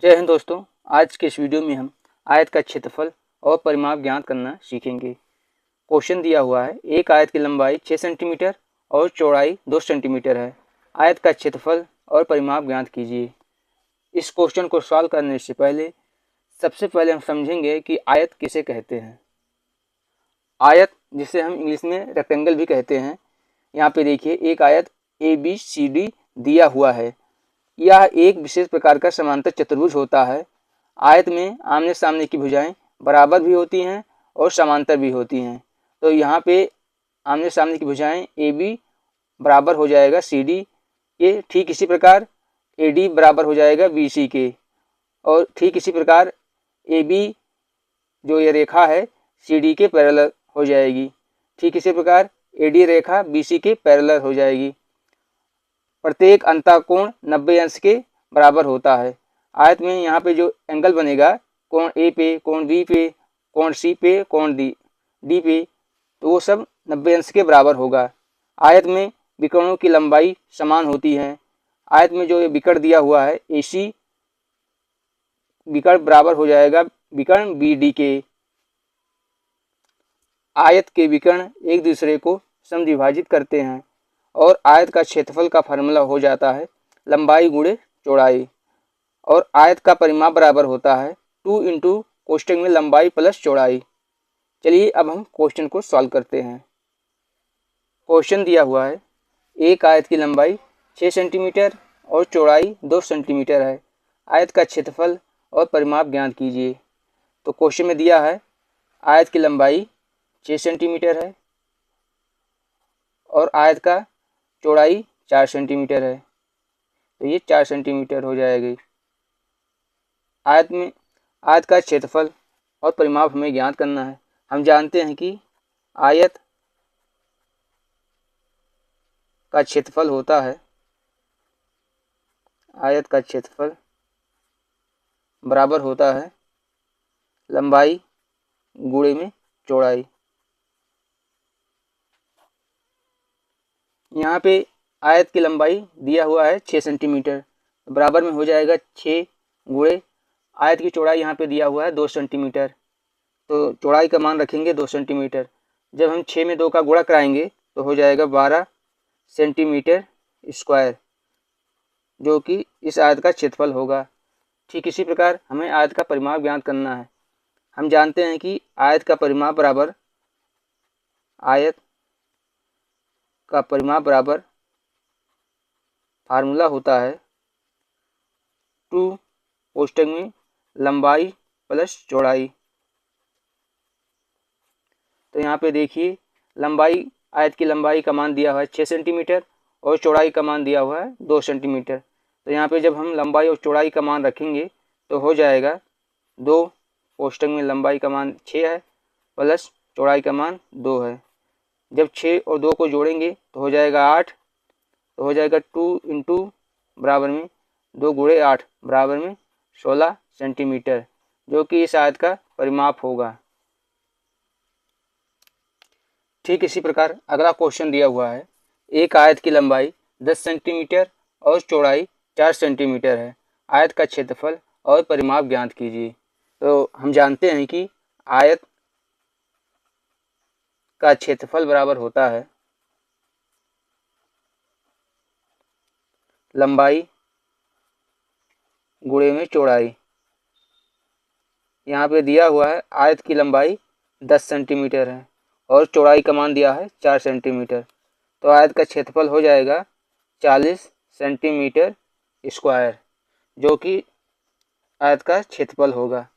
जय हिंद दोस्तों। आज के इस वीडियो में हम आयत का क्षेत्रफल और परिमाप ज्ञात करना सीखेंगे। क्वेश्चन दिया हुआ है, एक आयत की लंबाई 6 सेंटीमीटर और चौड़ाई 2 सेंटीमीटर है। आयत का क्षेत्रफल और परिमाप ज्ञात कीजिए। इस क्वेश्चन को सॉल्व करने से पहले सबसे पहले हम समझेंगे कि आयत किसे कहते हैं। आयत, जिसे हम इंग्लिश में रेक्टेंगल भी कहते हैं। यहाँ पे देखिए, एक आयत ABCD दिया हुआ है। यह एक विशेष प्रकार का समांतर चतुर्भुज होता है। आयत में आमने सामने की भुजाएं बराबर भी होती हैं और समांतर भी होती हैं। तो यहाँ पे आमने सामने की भुजाएं AB बराबर हो जाएगा CD के, ठीक इसी प्रकार AD बराबर हो जाएगा BC के, और ठीक इसी प्रकार AB जो ये रेखा है CD के पैरेलल हो जाएगी। ठीक इसी प्रकार AD रेखा BC के पैरेलल हो जाएगी। प्रत्येक अंतःकोण 90 अंश के बराबर होता है। आयत में यहाँ पे जो एंगल बनेगा, कोण A पे, कोण B पे, कोण C पे, कोण D पे, तो वो सब 90 अंश के बराबर होगा। आयत में विकर्णों की लंबाई समान होती है। आयत में जो ये विकर्ण दिया हुआ है AC विकर्ण बराबर हो जाएगा विकर्ण BD के। आयत के विकर्ण एक दूसरे को समद्विभाजित करते हैं और आयत का क्षेत्रफल का फार्मूला हो जाता है लंबाई गुणे चौड़ाई, और आयत का परिमाप बराबर होता है 2 इंटू कोष्ठक में लंबाई प्लस चौड़ाई। चलिए अब हम क्वेश्चन को सॉल्व करते हैं। क्वेश्चन दिया हुआ है, एक आयत की लंबाई 6 सेंटीमीटर और चौड़ाई 2 सेंटीमीटर है। आयत का क्षेत्रफल और परिमाप ज्ञात कीजिए। तो क्वेश्चन में दिया है आयत की लंबाई 6 सेंटीमीटर है और आयत का चौड़ाई 4 सेंटीमीटर है, तो ये 4 सेंटीमीटर हो जाएगी। आयत का क्षेत्रफल और परिमाप हमें ज्ञात करना है। हम जानते हैं कि आयत का क्षेत्रफल होता है, आयत का क्षेत्रफल बराबर होता है लंबाई गुणे में चौड़ाई। यहाँ पे आयत की लंबाई दिया हुआ है 6 सेंटीमीटर, बराबर में हो जाएगा 6 गुणे आयत की चौड़ाई यहाँ पे दिया हुआ है 2 सेंटीमीटर, तो चौड़ाई का मान रखेंगे 2 सेंटीमीटर। जब हम 6 में 2 का गुणा कराएंगे तो हो जाएगा 12 सेंटीमीटर स्क्वायर, जो कि इस आयत का क्षेत्रफल होगा। ठीक इसी प्रकार हमें आयत का परिमाप ज्ञात करना है। हम जानते हैं कि आयत का परिमाप बराबर फार्मूला होता है 2 कोष्ठक में लंबाई प्लस चौड़ाई। तो यहाँ पे देखिए, आयत की लंबाई का मान दिया हुआ है 6 सेंटीमीटर और चौड़ाई का मान दिया हुआ है 2 सेंटीमीटर। तो यहाँ पे जब हम लंबाई और चौड़ाई का मान रखेंगे तो हो जाएगा 2 कोष्ठक में लंबाई का मान 6 है प्लस चौड़ाई का मान 2 है। जब 6 और 2 को जोड़ेंगे तो हो जाएगा 8, तो हो जाएगा 2 इंटू बराबर में 2 गुणे 8 बराबर में 16 सेंटीमीटर, जो कि इस आयत का परिमाप होगा। ठीक इसी प्रकार अगला क्वेश्चन दिया हुआ है, एक आयत की लंबाई 10 सेंटीमीटर और चौड़ाई 4 सेंटीमीटर है। आयत का क्षेत्रफल और परिमाप ज्ञात कीजिए। तो हम जानते हैं कि आयत का क्षेत्रफल बराबर होता है लंबाई गुणे में चौड़ाई। यहाँ पे दिया हुआ है आयत की लंबाई 10 सेंटीमीटर है और चौड़ाई का मान दिया है 4 सेंटीमीटर, तो आयत का क्षेत्रफल हो जाएगा 40 सेंटीमीटर स्क्वायर, जो कि आयत का क्षेत्रफल होगा।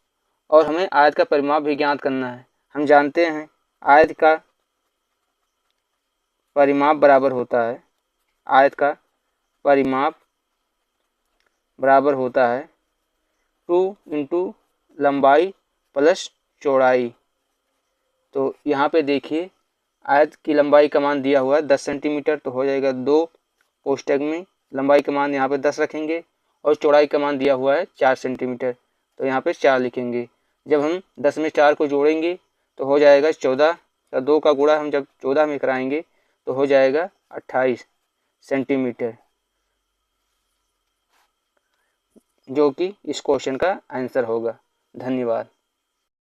और हमें आयत का परिमाप भी ज्ञात करना है। हम जानते हैं आयत का परिमाप बराबर होता है 2 इंटू लंबाई प्लस चौड़ाई। तो यहाँ पे देखिए, आयत की लंबाई का मान दिया हुआ है 10 सेंटीमीटर, तो हो जाएगा 2 कोष्ठक में लंबाई का मान यहाँ पे 10 रखेंगे और चौड़ाई का मान दिया हुआ है 4 सेंटीमीटर, तो यहाँ पे 4 लिखेंगे। जब हम 10 में 4 को जोड़ेंगे तो हो जाएगा 14, का 2 का गुणा हम जब 14 में कराएंगे तो हो जाएगा 28 सेंटीमीटर। जो कि इस क्वेश्चन का आंसर होगा। धन्यवाद।